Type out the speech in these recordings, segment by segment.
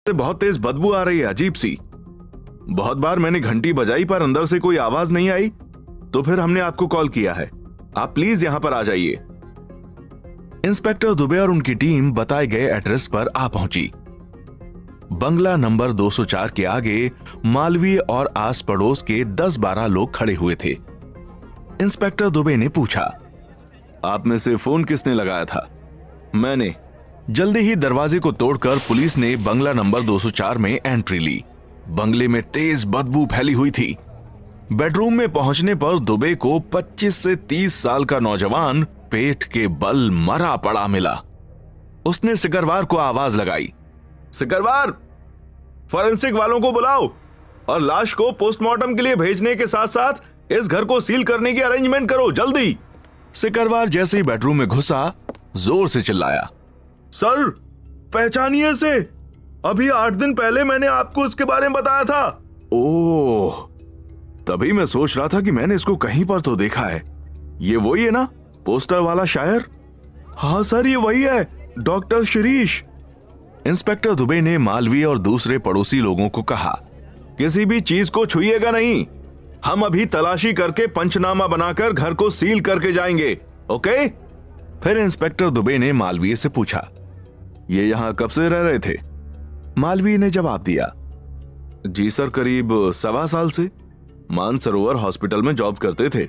से बहुत तेज बदबू आ रही है, अजीब सी। बहुत बार मैंने घंटी बजाई पर अंदर से कोई आवाज नहीं आई, तो फिर हमने आपको कॉल किया है। आप प्लीज यहां पर आ जाइए। इंस्पेक्टर दुबे और उनकी टीम बताए गए एड्रेस पर आ पहुंची। बंगला नंबर 204 के आगे मालवीय और आस पड़ोस के 10-12 लोग खड़े हुए थे। इंस्पेक्टर दुबे ने पूछा, आप में से फोन किसने लगाया था? मैंने। जल्दी ही दरवाजे को तोड़कर पुलिस ने बंगला नंबर 204 में एंट्री ली। बंगले में तेज बदबू फैली हुई थी। बेडरूम में पहुंचने पर दुबे को 25 से 30 साल का नौजवान पेट के बल मरा पड़ा मिला। उसने सिकरवार को आवाज लगाई, सिकरवार, फॉरेंसिक वालों को बुलाओ और लाश को पोस्टमार्टम के लिए भेजने के साथ साथ इस घर को सील करने की अरेंजमेंट करो, जल्दी। सिकरवार जैसे ही बेडरूम में घुसा, जोर से चिल्लाया, सर पहचानिए इसे, अभी 8 दिन पहले मैंने आपको इसके बारे में बताया था। ओह, तभी मैं सोच रहा था कि मैंने इसको कहीं पर तो देखा है। ये वही है ना, पोस्टर वाला शायर? हाँ सर, ये वही है, डॉक्टर शिरीष। इंस्पेक्टर दुबे ने मालवीय और दूसरे पड़ोसी लोगों को कहा, किसी भी चीज को छुइएगा नहीं, हम अभी तलाशी करके पंचनामा बनाकर घर को सील करके जाएंगे, ओके? फिर इंस्पेक्टर दुबे ने मालवीय से पूछा, ये यहां कब से रह रहे थे? मालवीय ने जवाब दिया, जी सर, करीब 1.25 साल से। मानसरोवर हॉस्पिटल में जॉब करते थे।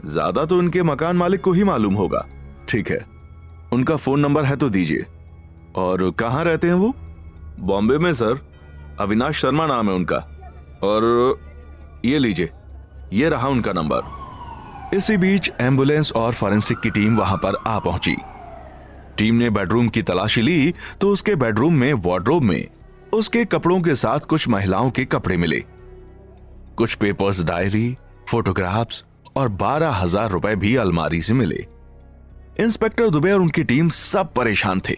ज्यादा तो उनके मकान मालिक को ही मालूम होगा। ठीक है, उनका फोन नंबर है तो दीजिए। और कहां रहते हैं वो? बॉम्बे में सर, अविनाश शर्मा नाम है उनका। और ये लीजिए, ये रहा उनका नंबर। इसी बीच एम्बुलेंस और फॉरेंसिक की टीम वहां पर आ पहुंची। टीम ने बेडरूम की तलाशी ली तो उसके बेडरूम में वार्डरोब में उसके कपड़ों के साथ कुछ महिलाओं के कपड़े मिले। कुछ पेपर्स, डायरी, फोटोग्राफ्स और 12,000 रुपए भी अलमारी से मिले। इंस्पेक्टर दुबे और उनकी टीम सब परेशान थे।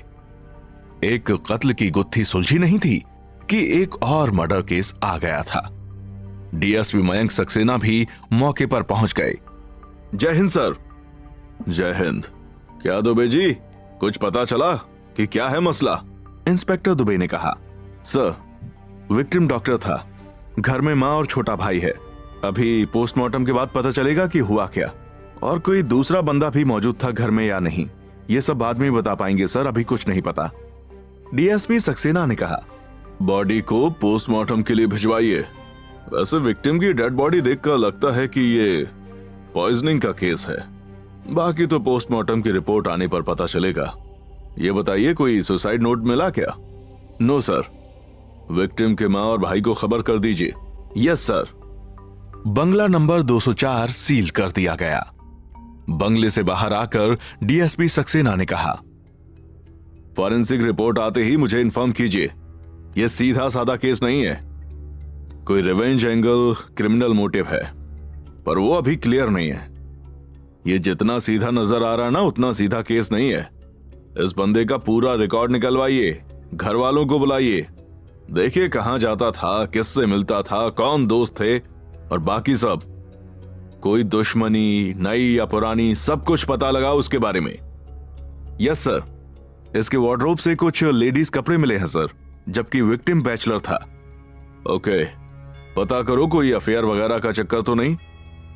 एक कत्ल की गुत्थी सुलझी नहीं थी कि एक और मर्डर केस आ गया था। डीएसपी मयंक सक्सेना भी मौके पर पहुंच गए। जय हिंद सर। जय हिंद। क्या दुबे जी, कुछ पता चला कि क्या है मसला? इंस्पेक्टर दुबे ने कहा, सर, विक्टिम डॉक्टर था, घर में मां और छोटा भाई है। अभी पोस्टमार्टम के बाद पता चलेगा कि हुआ क्या, और कोई दूसरा बंदा भी मौजूद था घर में या नहीं, ये सब बाद में बता पाएंगे सर, अभी कुछ नहीं पता। डीएसपी सक्सेना ने कहा, बॉडी को पोस्टमार्टम के लिए भिजवाइए। वैसे विक्टिम की डेड बॉडी देखकर लगता है कि ये पॉइजनिंग का केस है, बाकी तो पोस्टमार्टम की रिपोर्ट आने पर पता चलेगा। ये बताइए, कोई सुसाइड नोट मिला क्या? No sir. विक्टिम के मां और भाई को खबर कर दीजिए। Yes sir. बंगला नंबर 204 सील कर दिया गया। बंगले से बाहर आकर डीएसपी सक्सेना ने कहा, फॉरेंसिक रिपोर्ट आते ही मुझे इन्फॉर्म कीजिए। यह सीधा साधा केस नहीं है, कोई रिवेंज एंगल, क्रिमिनल मोटिव है, पर वो अभी क्लियर नहीं है। ये जितना सीधा नजर आ रहा ना, उतना सीधा केस नहीं है। इस बंदे का पूरा रिकॉर्ड निकलवाइए, घर वालों को बुलाइए, देखिए कहां जाता था, किससे मिलता था, कौन दोस्त थे, और बाकी सब, कोई दुश्मनी नई या पुरानी, सब कुछ पता लगाओ उसके बारे में। Yes sir. इसके वार्डरोब से कुछ लेडीज कपड़े मिले हैं सर, जबकि विक्टिम बैचलर था। ओके, पता करो कोई अफेयर वगैरह का चक्कर तो नहीं।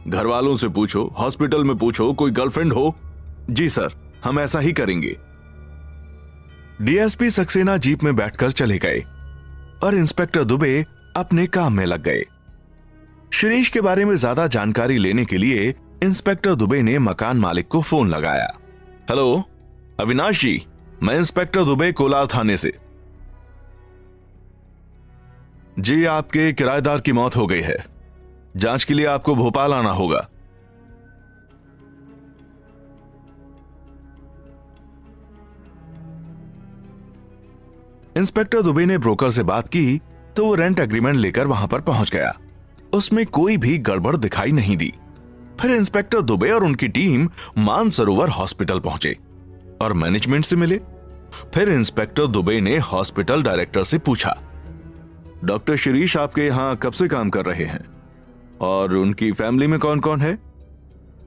घर वालों से पूछो, हॉस्पिटल में पूछो, कोई गर्लफ्रेंड हो। जी सर, हम ऐसा ही करेंगे। डीएसपी सक्सेना जीप में बैठकर चले गए और इंस्पेक्टर दुबे अपने काम में लग गए। शिरीष के बारे में ज्यादा जानकारी लेने के लिए इंस्पेक्टर दुबे ने मकान मालिक को फोन लगाया। हेलो अविनाश जी, मैं इंस्पेक्टर दुबे, कोलार थाने से। जी, आपके किराएदार की मौत हो गई है, जांच के लिए आपको भोपाल आना होगा। इंस्पेक्टर दुबे ने ब्रोकर से बात की तो वो रेंट एग्रीमेंट लेकर वहां पर पहुंच गया। उसमें कोई भी गड़बड़ दिखाई नहीं दी। फिर इंस्पेक्टर दुबे और उनकी टीम मानसरोवर हॉस्पिटल पहुंचे और मैनेजमेंट से मिले। फिर इंस्पेक्टर दुबे ने हॉस्पिटल डायरेक्टर से पूछा, डॉक्टर शिरीष आपके यहां कब से काम कर रहे हैं और उनकी फैमिली में कौन कौन है?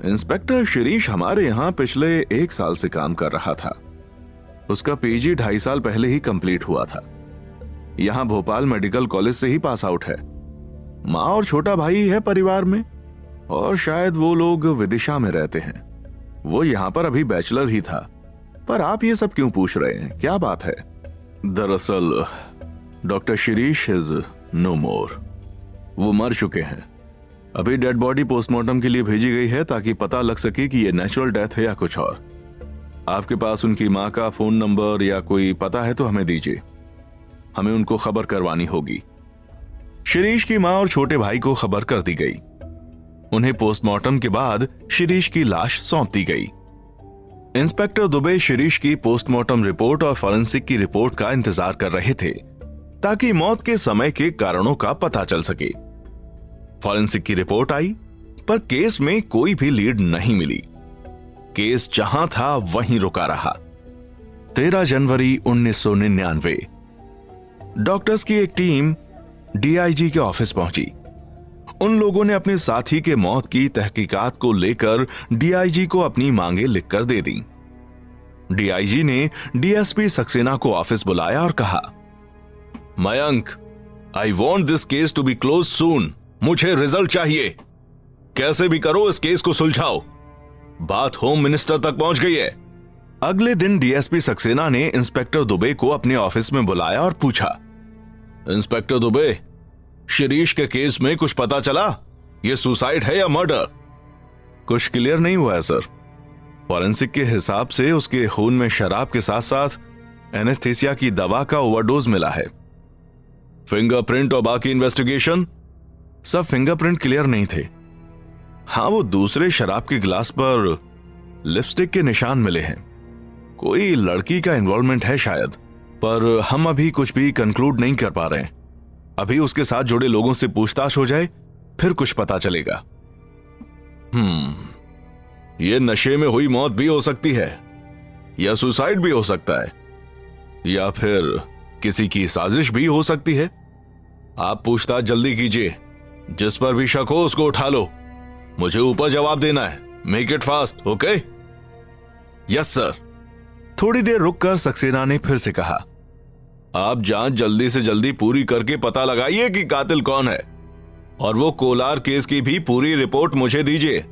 इंस्पेक्टर शिरीष हमारे यहां पिछले 1 साल से काम कर रहा था। उसका पीजी 2.5 साल पहले ही कंप्लीट हुआ था। यहां भोपाल मेडिकल कॉलेज से ही पास आउट है। माँ और छोटा भाई है परिवार में, और शायद वो लोग विदिशा में रहते हैं। वो यहां पर अभी बैचलर ही था। पर आप ये सब क्यों पूछ रहे हैं, क्या बात है? दरअसल डॉक्टर शिरीष इज नो मोर। वो मर चुके हैं। अभी डेड बॉडी पोस्टमार्टम के लिए भेजी गई है ताकि पता लग सके कि ये नेचुरल डेथ है या कुछ और। आपके पास उनकी मां का फोन नंबर या कोई पता है तो हमें दीजिए, हमें उनको खबर करवानी होगी। शिरीष की मां और छोटे भाई को खबर कर दी गई। उन्हें पोस्टमार्टम के बाद शिरीष की लाश सौंप दी गई। इंस्पेक्टर दुबे शिरीष की पोस्टमार्टम रिपोर्ट और फॉरेंसिक की रिपोर्ट का इंतजार कर रहे थे ताकि मौत के समय के कारणों का पता चल सके। फॉरेंसिक की रिपोर्ट आई, पर केस में कोई भी लीड नहीं मिली। केस जहां था वहीं रुका रहा। 13 जनवरी 1999 डॉक्टर्स की एक टीम डीआईजी के ऑफिस पहुंची। उन लोगों ने अपने साथी के मौत की तहकीकात को लेकर डीआईजी को अपनी मांगे लिखकर दे दी। डीआईजी ने डीएसपी सक्सेना को ऑफिस बुलाया और कहा, Mayank, I want this case to be close soon. मुझे रिजल्ट चाहिए। कैसे भी करो इस केस को सुलझाओ। बात होम मिनिस्टर तक पहुंच गई है। अगले दिन डीएसपी सक्सेना ने इंस्पेक्टर दुबे को अपने ऑफिस में बुलाया और पूछा, इंस्पेक्टर दुबे, शिरीष के केस में कुछ पता चला? यह सुसाइड है या मर्डर? कुछ क्लियर नहीं हुआ है सर। फॉरेंसिक के हिसाब से उसके खून में शराब के साथ साथ एनेस्थीसिया की दवा का ओवरडोज मिला है। फिंगरप्रिंट और बाकी इन्वेस्टिगेशन? सब फिंगरप्रिंट क्लियर नहीं थे। हां, वो दूसरे शराब के गिलास पर लिपस्टिक के निशान मिले हैं। कोई लड़की का इन्वॉल्वमेंट है शायद, पर हम अभी कुछ भी कंक्लूड नहीं कर पा रहे हैं। अभी उसके साथ जुड़े लोगों से पूछताछ हो जाए, फिर कुछ पता चलेगा। यह नशे में हुई मौत भी हो सकती है, या सुसाइड भी हो सकता है, या फिर किसी की साजिश भी हो सकती है। आप पूछताछ जल्दी कीजिए। जिस पर भी शक हो उसको उठा लो। मुझे ऊपर जवाब देना है। Make it fast, okay? Yes sir. थोड़ी देर रुककर सक्सेना ने फिर से कहा, आप जांच जल्दी से जल्दी पूरी करके पता लगाइए कि कातिल कौन है, और वो कोलार केस की भी पूरी रिपोर्ट मुझे दीजिए।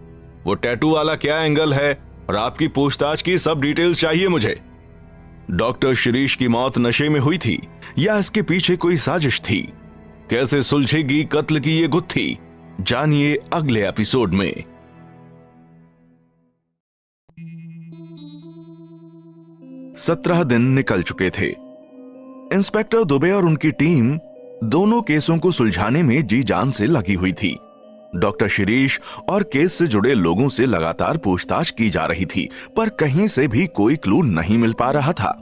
वो टैटू वाला क्या एंगल है और आपकी पूछताछ की सब डिटेल्स चाहिए मुझे। डॉक्टर शिरीष की मौत नशे में हुई थी या इसके पीछे कोई साजिश थी? कैसे सुलझेगी कत्ल की ये गुत्थी? जानिए अगले एपिसोड में। 17 दिन निकल चुके थे। इंस्पेक्टर दुबे और उनकी टीम दोनों केसों को सुलझाने में जी जान से लगी हुई थी। डॉक्टर शिरीष और केस से जुड़े लोगों से लगातार पूछताछ की जा रही थी, पर कहीं से भी कोई क्लू नहीं मिल पा रहा था।